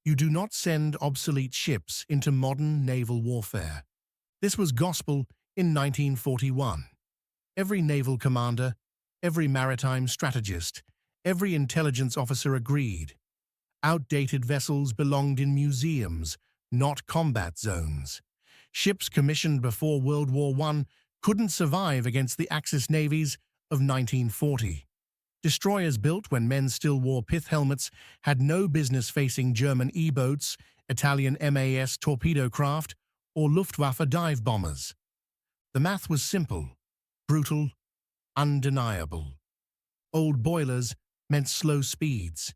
You do not send obsolete ships into modern naval warfare. This was gospel in 1941. Every naval commander, every maritime strategist, every intelligence officer agreed. Outdated vessels belonged in museums, not combat zones. Ships commissioned before World War I couldn't survive against the Axis navies of 1940. Destroyers built when men still wore pith helmets had no business facing German E-boats, Italian MAS torpedo craft, or Luftwaffe dive bombers. The math was simple, brutal, undeniable. Old boilers meant slow speeds.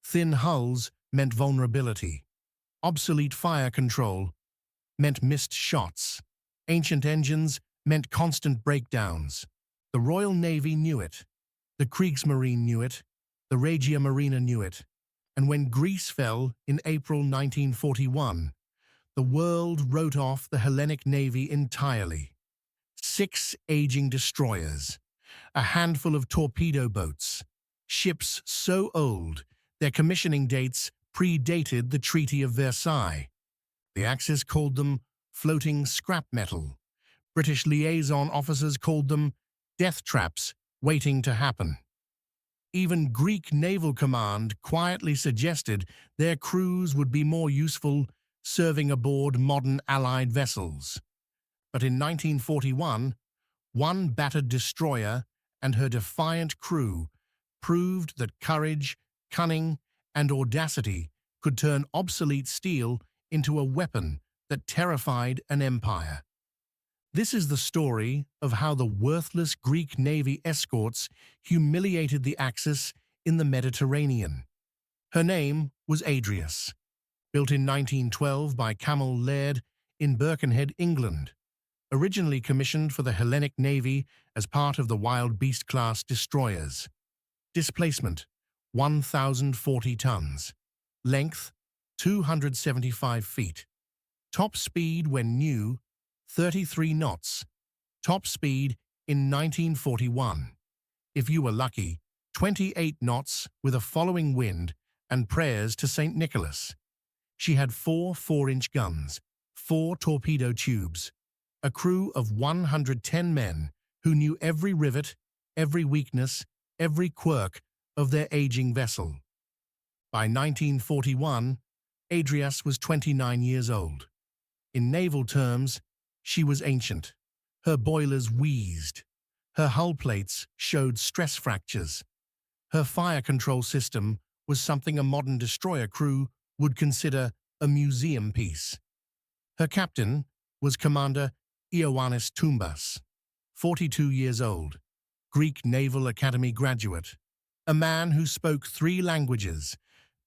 Thin hulls meant vulnerability. Obsolete fire control meant missed shots. Ancient engines meant constant breakdowns. The Royal Navy knew it. The Kriegsmarine knew it. The Regia Marina knew it. And when Greece fell in April 1941, the world wrote off the Hellenic Navy entirely. 6 aging destroyers, a handful of torpedo boats, ships so old their commissioning dates predated the Treaty of Versailles. The Axis called them floating scrap metal. British liaison officers called them death traps waiting to happen. Even Greek Naval Command quietly suggested their crews would be more useful serving aboard modern Allied vessels. But in 1941, one battered destroyer and her defiant crew proved that courage, cunning, and audacity could turn obsolete steel into a weapon that terrified an empire. This is the story of how the worthless Greek Navy escorts humiliated the Axis in the Mediterranean. Her name was Adrias, built in 1912 by Camel Laird in Birkenhead, England. Originally commissioned for the Hellenic Navy as part of the Wild Beast-class destroyers. Displacement, 1,040 tons. Length, 275 feet. Top speed when new, 33 knots. Top speed in 1941. If you were lucky, 28 knots with a following wind and prayers to St. Nicholas. She had 4 4-inch guns, 4 torpedo tubes, a crew of 110 men who knew every rivet, every weakness, every quirk of their aging vessel. By 1941, Adrias was 29 years old. In naval terms, she was ancient. Her boilers wheezed. Her hull plates showed stress fractures. Her fire control system was something a modern destroyer crew would consider a museum piece. Her captain was Commander Ioannis Toumbas, 42 years old, Greek Naval Academy graduate, a man who spoke 3 languages,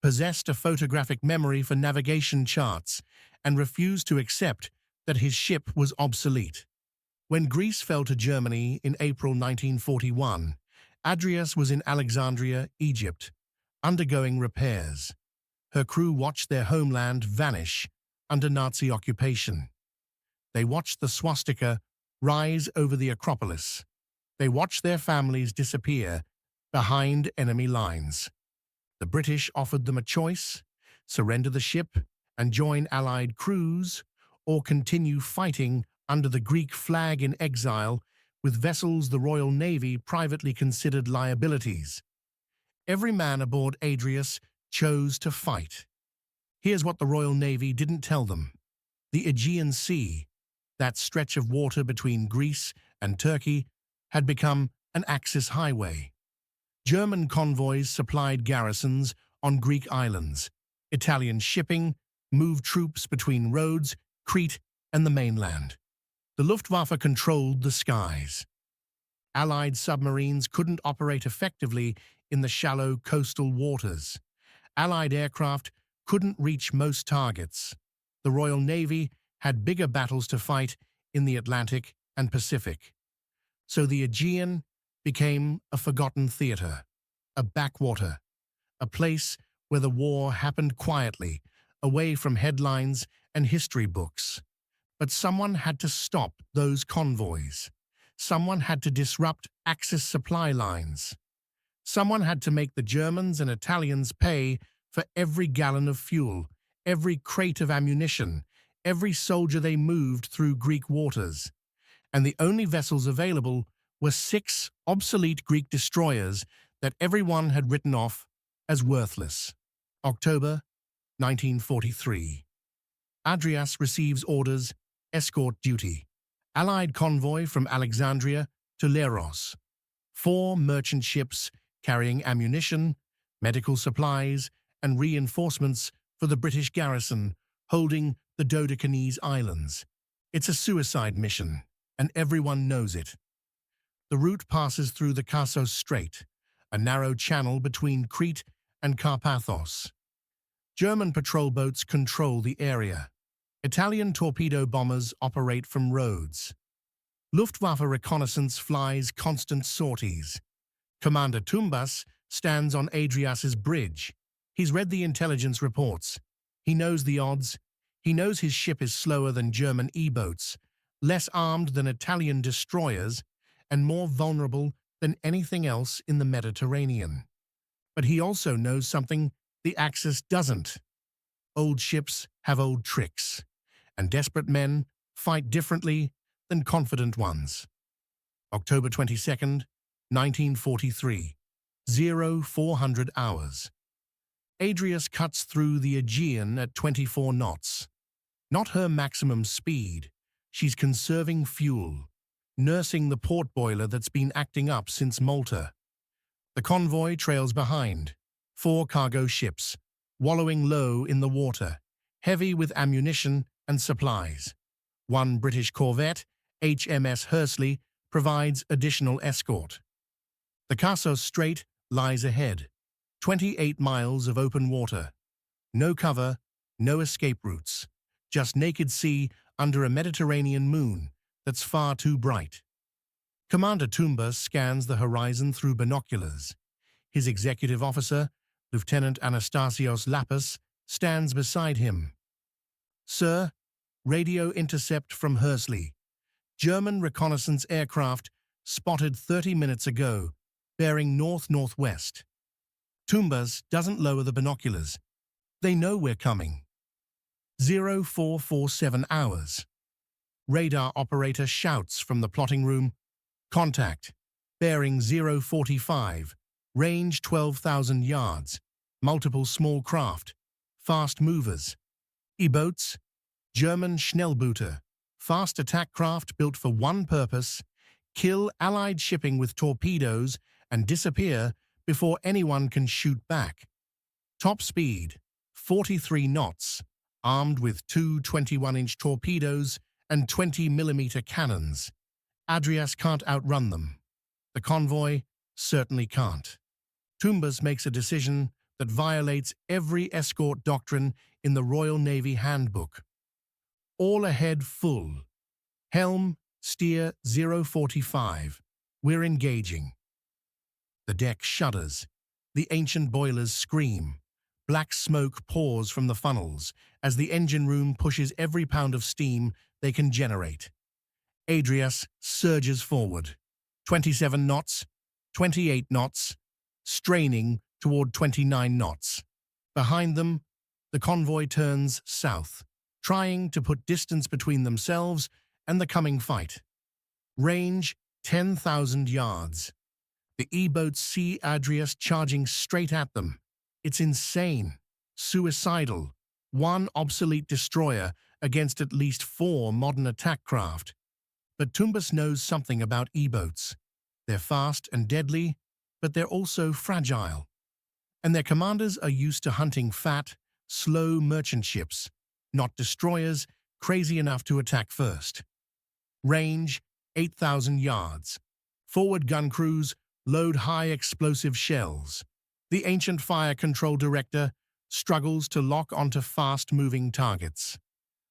possessed a photographic memory for navigation charts, and refused to accept that his ship was obsolete. When Greece fell to Germany in April 1941, Adrias was in Alexandria, Egypt, undergoing repairs. Her crew watched their homeland vanish under Nazi occupation. They watched the swastika rise over the Acropolis. They watched their families disappear behind enemy lines. The British offered them a choice: surrender the ship and join Allied crews, or continue fighting under the Greek flag in exile with vessels the Royal Navy privately considered liabilities. Every man aboard Adrias chose to fight. Here's what the Royal Navy didn't tell them. The Aegean Sea, that stretch of water between Greece and Turkey, had become an Axis highway. German convoys supplied garrisons on Greek islands. Italian shipping moved troops between Rhodes, Crete, and the mainland. The Luftwaffe controlled the skies. Allied submarines couldn't operate effectively in the shallow coastal waters. Allied aircraft couldn't reach most targets. The Royal Navy had bigger battles to fight in the Atlantic and Pacific. So the Aegean became a forgotten theater, a backwater, a place where the war happened quietly, away from headlines and history books. But someone had to stop those convoys. Someone had to disrupt Axis supply lines. Someone had to make the Germans and Italians pay for every gallon of fuel every crate of ammunition, every soldier they moved through Greek waters. And the only vessels available were 6 obsolete Greek destroyers that everyone had written off as worthless. October 1943. Adrias receives orders, escort duty. Allied convoy from Alexandria to Leros. 4 merchant ships carrying ammunition, medical supplies, and reinforcements for the British garrison holding the Dodecanese Islands. It's a suicide mission, and everyone knows it. The route passes through the Kassos Strait, a narrow channel between Crete and Carpathos. German patrol boats control the area. Italian torpedo bombers operate from Rhodes. Luftwaffe reconnaissance flies constant sorties. Commander Tumbas stands on Adrias's bridge. He's read the intelligence reports. He knows the odds. He knows his ship is slower than German E-boats, less armed than Italian destroyers, and more vulnerable than anything else in the Mediterranean. But he also knows something the Axis doesn't. Old ships have old tricks, and desperate men fight differently than confident ones. October 22nd, 1943, 0400 hours. Adrias cuts through the Aegean at 24 knots. Not her maximum speed. She's conserving fuel, nursing the port boiler that's been acting up since Malta. The convoy trails behind, 4 cargo ships, wallowing low in the water, heavy with ammunition and supplies. 1 British corvette, HMS Hursley, provides additional escort. The Kassos Strait lies ahead, 28 miles of open water. No cover, no escape routes, just naked sea under a Mediterranean moon that's far too bright. Commander Tumbas scans the horizon through binoculars. His executive officer, Lieutenant Anastasios Lapis, stands beside him. "Sir, radio intercept from Hursley. German reconnaissance aircraft spotted 30 minutes ago, bearing north-northwest." Tumbas doesn't lower the binoculars. They know we're coming. 0447 hours. Radar operator shouts from the plotting room, "Contact, bearing 045, range 12,000 yards, multiple small craft, fast movers, E-boats, German Schnellbooter, fast attack craft built for one purpose, kill Allied shipping with torpedoes and disappear before anyone can shoot back. Top speed, 43 knots, armed with 2 21-inch torpedoes and 20mm cannons. Adrias can't outrun them. The convoy certainly can't. Tumbas makes a decision that violates every escort doctrine in the Royal Navy Handbook. All ahead full. Helm, steer 045. We're engaging. The deck shudders. The ancient boilers scream. Black smoke pours from the funnels as the engine room pushes every pound of steam they can generate. Adrias surges forward. 27 knots, 28 knots, straining toward 29 knots. Behind them, the convoy turns south, trying to put distance between themselves and the coming fight. Range 10,000 yards. The E-boats see Adrias charging straight at them. It's insane, suicidal. 1 obsolete destroyer against at least 4 modern attack craft. But Tumbas knows something about E-boats. They're fast and deadly, but they're also fragile. And their commanders are used to hunting fat, slow merchant ships, not destroyers crazy enough to attack first. Range 8,000 yards. Forward gun crews load high explosive shells. The ancient fire control director struggles to lock onto fast-moving targets.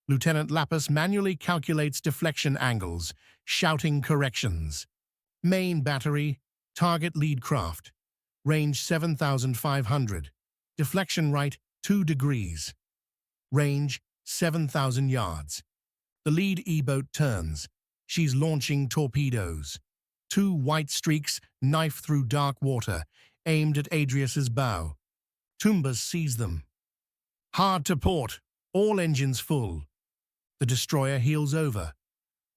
Lieutenant Lapis manually calculates deflection angles, shouting corrections. Main battery, target lead craft. Range 7,500. Deflection right 2 degrees. Range 7,000 yards. The lead E-boat turns. She's launching torpedoes. 2 white streaks knife through dark water, aimed at Adrias's bow. Tumbas sees them. "Hard to port," All engines full. The destroyer heels over.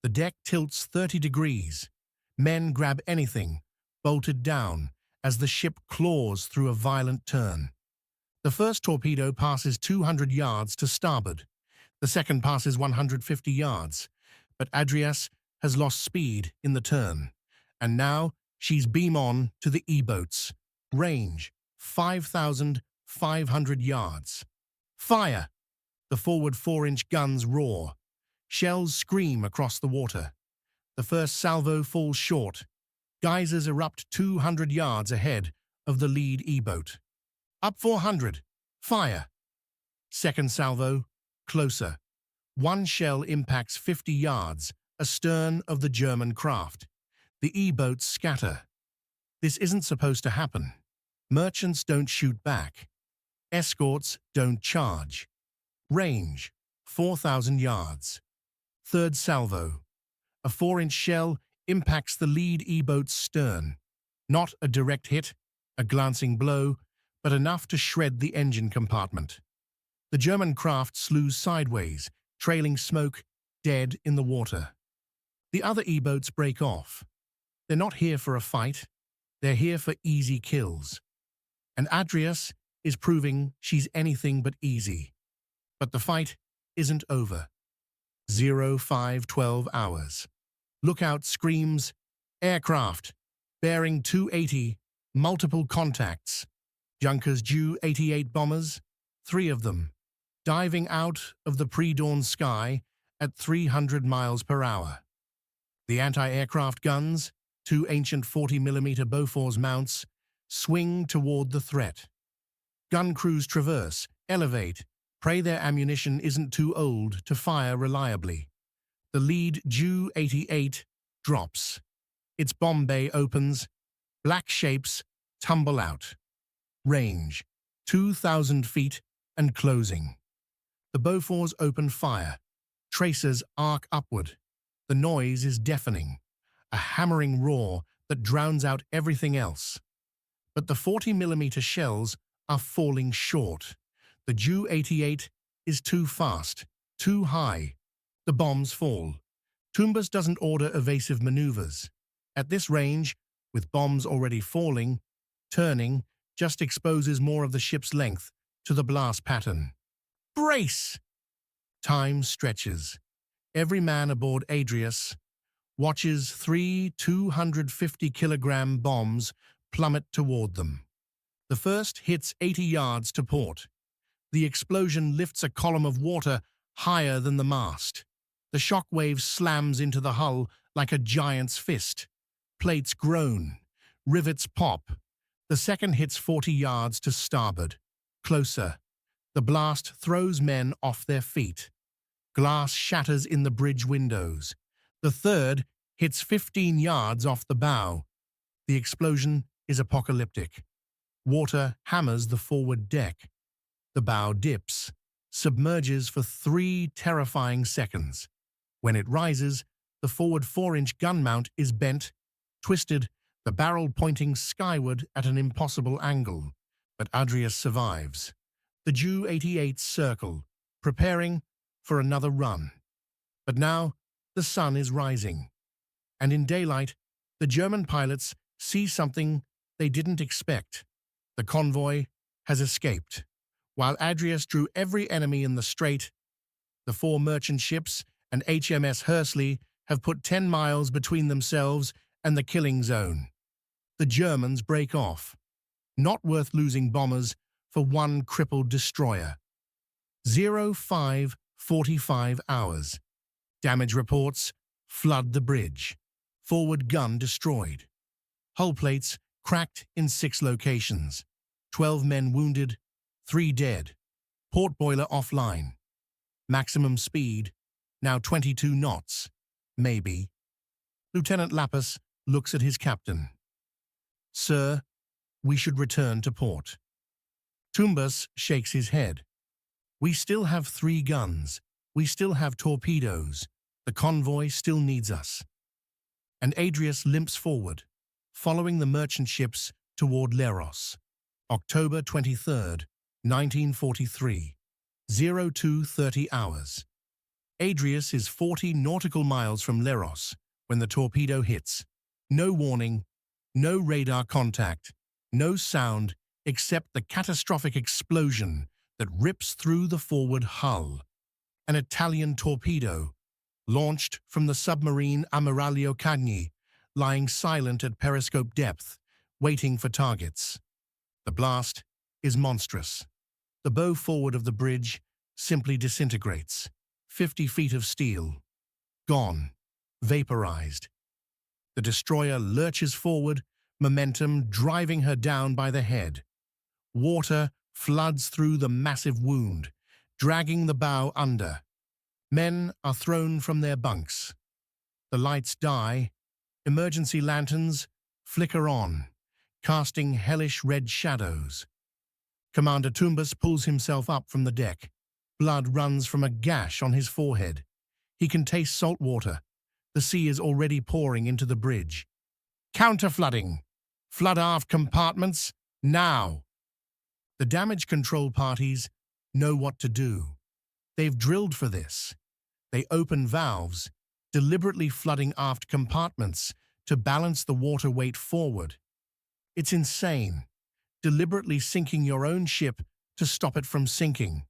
The deck tilts 30 degrees. Men grab anything, bolted down, as the ship claws through a violent turn. The first torpedo passes 200 yards to starboard. The second passes 150 yards. But Adrias has lost speed in the turn. And now she's beam on to the E-boats. Range, 5,500 yards. Fire! The forward 4-inch guns roar. Shells scream across the water. The first salvo falls short. Geysers erupt 200 yards ahead of the lead E-boat. Up 400. Fire. Second salvo, closer. One shell impacts 50 yards astern of the German craft. The E-boats scatter. This isn't supposed to happen. Merchants don't shoot back. Escorts don't charge. Range, 4,000 yards. Third salvo. A 4-inch shell impacts the lead E-boat's stern. Not a direct hit, a glancing blow, but enough to shred the engine compartment. The German craft slews sideways, trailing smoke, dead in the water. The other E-boats break off. They're not here for a fight. They're here for easy kills. And Adrias is proving she's anything but easy. But the fight isn't over. 0512 hours. Lookout screams, aircraft, bearing 280, multiple contacts. Junkers WWII bombers, 3 of them, diving out of the pre-dawn sky at 300 miles per hour. The anti-aircraft guns, 2 ancient 40mm Bofors mounts, swing toward the threat. Gun crews traverse, elevate, pray their ammunition isn't too old to fire reliably. The lead WWII drops. Its bomb bay opens. Black shapes tumble out. Range, 2,000 feet and closing. The Bofors open fire. Tracers arc upward. The noise is deafening, a hammering roar that drowns out everything else. But the 40mm shells are falling short. The WWII is too fast, too high. The bombs fall. Tumbas doesn't order evasive maneuvers. At this range, with bombs already falling, turning just exposes more of the ship's length to the blast pattern. Brace! Time stretches. Every man aboard Adrias watches 3 250-kilogram bombs plummet toward them. The first hits 80 yards to port. The explosion lifts a column of water higher than the mast. The shock wave slams into the hull like a giant's fist. Plates groan. Rivets pop. The second hits 40 yards to starboard. Closer. The blast throws men off their feet. Glass shatters in the bridge windows. The third hits 15 yards off the bow. The explosion is apocalyptic. Water hammers the forward deck. The bow dips, submerges for 3 terrifying seconds. When it rises, the forward 4-inch gun mount is bent, twisted, the barrel pointing skyward at an impossible angle. But Adrias survives. The WWII circle, preparing for another run. But now, the sun is rising. And in daylight, the German pilots see something they didn't expect. The convoy has escaped. While Adrias drew every enemy in the strait, the 4 merchant ships and HMS Hursley have put 10 miles between themselves and the killing zone. The Germans break off. Not worth losing bombers for one crippled destroyer. 0545 hours. Damage reports flood the bridge. Forward gun destroyed. Hull plates cracked in 6 locations. 12 men wounded, 3 dead. Port boiler offline. Maximum speed, now 22 knots. Maybe. Lieutenant Lapis looks at his captain. Sir, we should return to port. Tumbas shakes his head. We still have 3 guns. We still have torpedoes. The convoy still needs us. And Adrias limps forward, following the merchant ships toward Leros. October 23rd, 1943. 02:30 hours. Adrias is 40 nautical miles from Leros when the torpedo hits. No warning, no radar contact, no sound except the catastrophic explosion that rips through the forward hull. An Italian torpedo, launched from the submarine Ammiraglio Cagni, lying silent at periscope depth, waiting for targets. The blast is monstrous. The bow forward of the bridge simply disintegrates. 50 feet of steel. Gone. Vaporized. The destroyer lurches forward, momentum driving her down by the head. Water floods through the massive wound, dragging the bow under. Men are thrown from their bunks. The lights die. Emergency lanterns flicker on, casting hellish red shadows. Commander Tumbas pulls himself up from the deck. Blood runs from a gash on his forehead. He can taste salt water. The sea is already pouring into the bridge. Counter-flooding! Flood aft compartments, now! The damage control parties know what to do. They've drilled for this. They open valves, deliberately flooding aft compartments to balance the water weight forward. It's insane, deliberately sinking your own ship to stop it from sinking.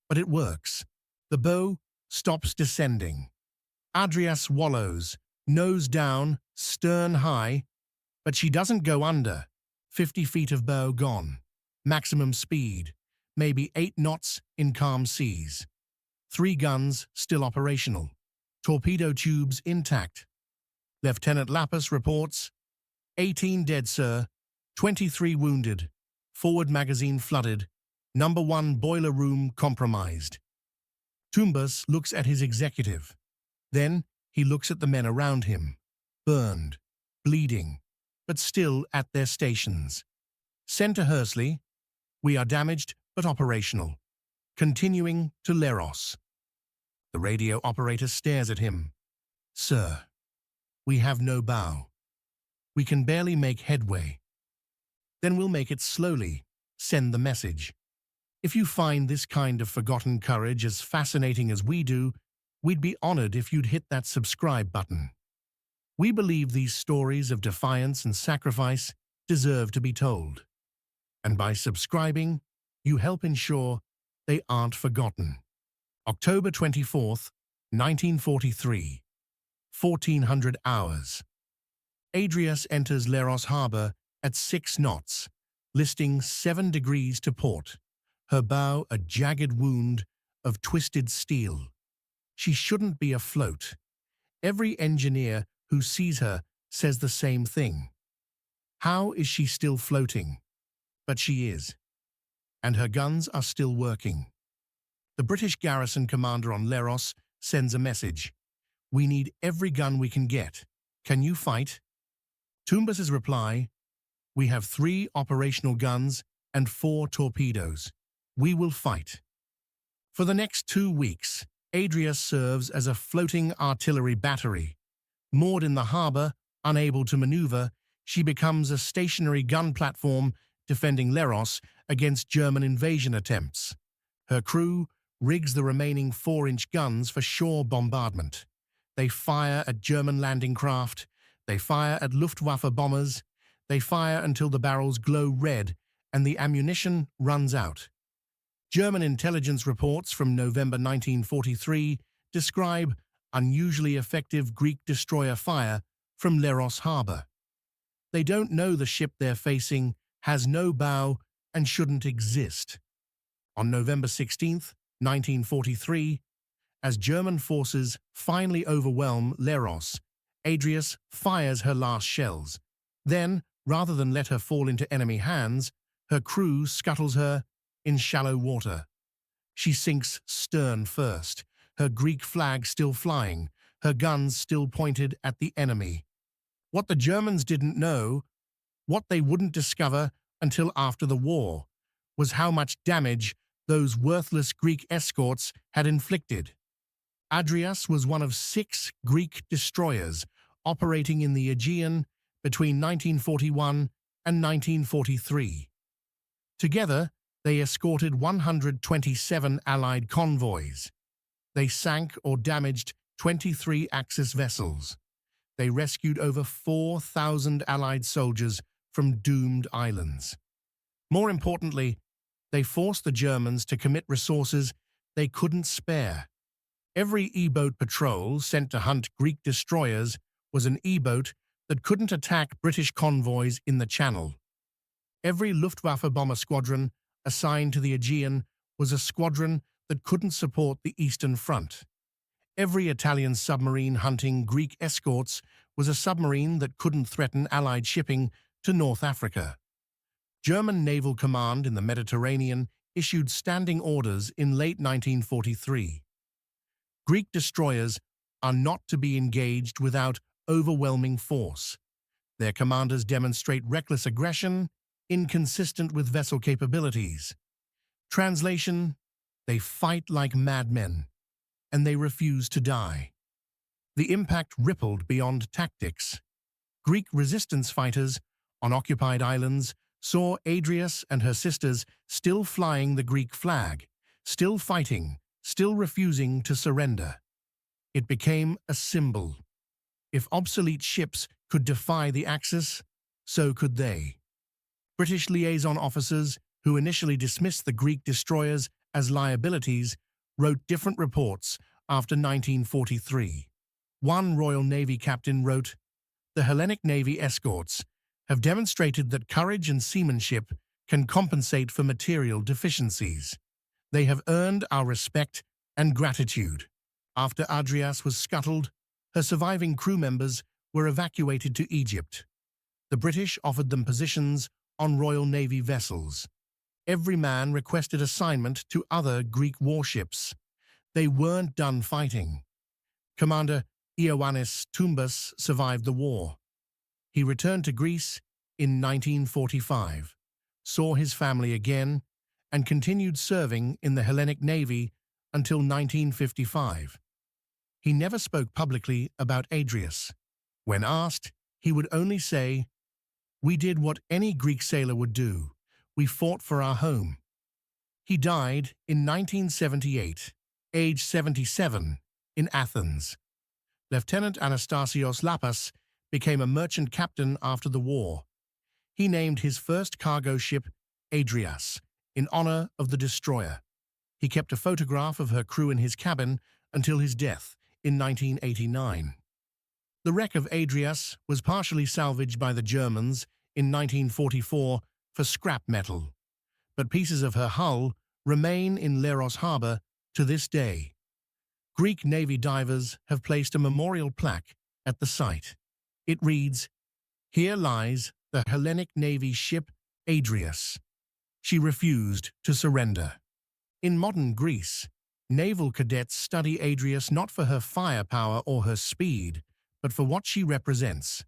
But it works. The bow stops descending. Adrias wallows, nose down, stern high, but she doesn't go under. 50 feet of bow gone. Maximum speed, maybe 8 knots in calm seas. 3 guns still operational. Torpedo tubes intact. Lieutenant Lapis reports, 18 dead, sir, 23 wounded, forward magazine flooded, number 1 boiler room compromised. Tumbas looks at his executive. Then he looks at the men around him, burned, bleeding, but still at their stations. Send to Hursley. We are damaged but operational. Continuing to Leros. The radio operator stares at him. Sir, we have no bow. We can barely make headway. Then we'll make it slowly. Send the message. If you find this kind of forgotten courage as fascinating as we do, we'd be honored if you'd hit that subscribe button. We believe these stories of defiance and sacrifice deserve to be told. And by subscribing, you help ensure they aren't forgotten. October 24th, 1943. 1400 hours. Adrias enters Leros harbor at 6 knots, listing 7 degrees to port. Her bow a jagged wound of twisted steel. She shouldn't be afloat. Every engineer who sees her says the same thing. How is she still floating? But she is. And her guns are still working. The British garrison commander on Leros sends a message. We need every gun we can get. Can you fight? Tumbas's reply, we have 3 operational guns and 4 torpedoes. We will fight. For the next 2 weeks, Adrias serves as a floating artillery battery. Moored in the harbor, unable to maneuver, she becomes a stationary gun platform defending Leros against German invasion attempts. Her crew rigs the remaining 4-inch guns for shore bombardment. They fire at German landing craft. They fire at Luftwaffe bombers. They fire until the barrels glow red and the ammunition runs out. German intelligence reports from November 1943 describe unusually effective Greek destroyer fire from Leros harbor. They don't know the ship they're facing has no bow and shouldn't exist. On November 16th, 1943, as German forces finally overwhelm Leros, Adrias fires her last shells. Then, rather than let her fall into enemy hands, her crew scuttles her in shallow water. She sinks stern first, her Greek flag still flying, her guns still pointed at the enemy. What the Germans didn't know, what they wouldn't discover until after the war, was how much damage those worthless Greek escorts had inflicted. Adrias was one of 6 Greek destroyers operating in the Aegean between 1941 and 1943. Together, They escorted 127 Allied convoys. They sank or damaged 23 Axis vessels. They rescued over 4,000 Allied soldiers from doomed islands. More importantly, they forced the Germans to commit resources they couldn't spare. Every E-boat patrol sent to hunt Greek destroyers was an E-boat that couldn't attack British convoys in the Channel. Every Luftwaffe bomber squadron assigned to the Aegean was a squadron that couldn't support the Eastern Front. Every Italian submarine hunting Greek escorts was a submarine that couldn't threaten Allied shipping to North Africa. German Naval Command in the Mediterranean issued standing orders in late 1943. Greek destroyers are not to be engaged without overwhelming force. Their commanders demonstrate reckless aggression, inconsistent with vessel capabilities. Translation: they fight like madmen, and they refuse to die. The impact rippled beyond tactics. Greek resistance fighters on occupied islands saw Adrias and her sisters still flying the Greek flag, still fighting, still refusing to surrender. It became a symbol. If obsolete ships could defy the Axis, so could they. British liaison officers, who initially dismissed the Greek destroyers as liabilities, wrote different reports after 1943. One Royal Navy captain wrote, "The Hellenic Navy escorts have demonstrated that courage and seamanship can compensate for material deficiencies. They have earned our respect and gratitude." After Adrias was scuttled, her surviving crew members were evacuated to Egypt. The British offered them positions on Royal Navy vessels. Every man requested assignment to other Greek warships. They weren't done fighting. Commander Ioannis Toumbas survived the war. He returned to Greece in 1945, saw his family again, and continued serving in the Hellenic Navy until 1955. He never spoke publicly about Adrias. When asked, he would only say, "We did what any Greek sailor would do. We fought for our home." He died in 1978, age 77, in Athens. Lieutenant Anastasios Lapas became a merchant captain after the war. He named his first cargo ship Adrias, in honor of the destroyer. He kept a photograph of her crew in his cabin until his death in 1989. The wreck of Adrias was partially salvaged by the Germans in 1944 for scrap metal, but pieces of her hull remain in Leros harbor to this day. Greek Navy divers have placed a memorial plaque at the site. It reads, "Here lies the Hellenic Navy ship Adrias. She refused to surrender." In modern Greece, naval cadets study Adrias not for her firepower or her speed, but for what she represents.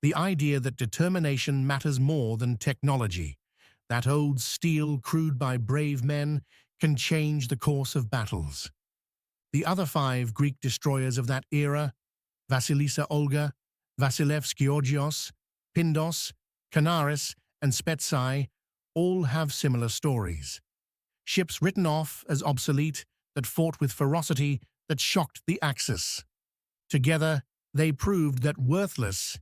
The idea that determination matters more than technology, that old steel crewed by brave men, can change the course of battles. The other 5 Greek destroyers of that era, Vasilissa Olga, Vasilevs Georgios, Pindos, Canaris, and Spetsai, all have similar stories. Ships written off as obsolete that fought with ferocity that shocked the Axis. Together, they proved that worthless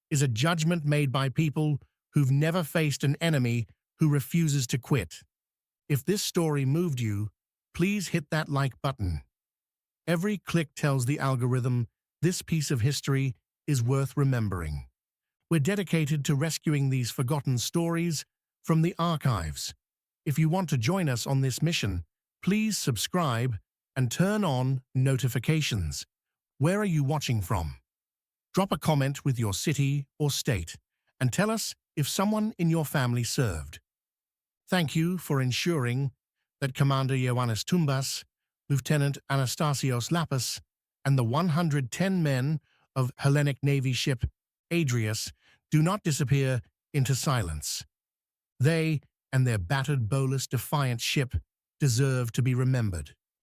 is a judgment made by people who've never faced an enemy who refuses to quit. If this story moved you, please hit that like button. Every click tells the algorithm this piece of history is worth remembering. We're dedicated to rescuing these forgotten stories from the archives. If you want to join us on this mission, please subscribe and turn on notifications. Where are you watching from? Drop a comment with your city or state and tell us if someone in your family served. Thank you for ensuring that Commander Ioannis Toumbas, Lieutenant Anastasios Lapas, and the 110 men of Hellenic Navy ship Adrias do not disappear into silence. They and their battered, bow-less, defiant ship deserve to be remembered.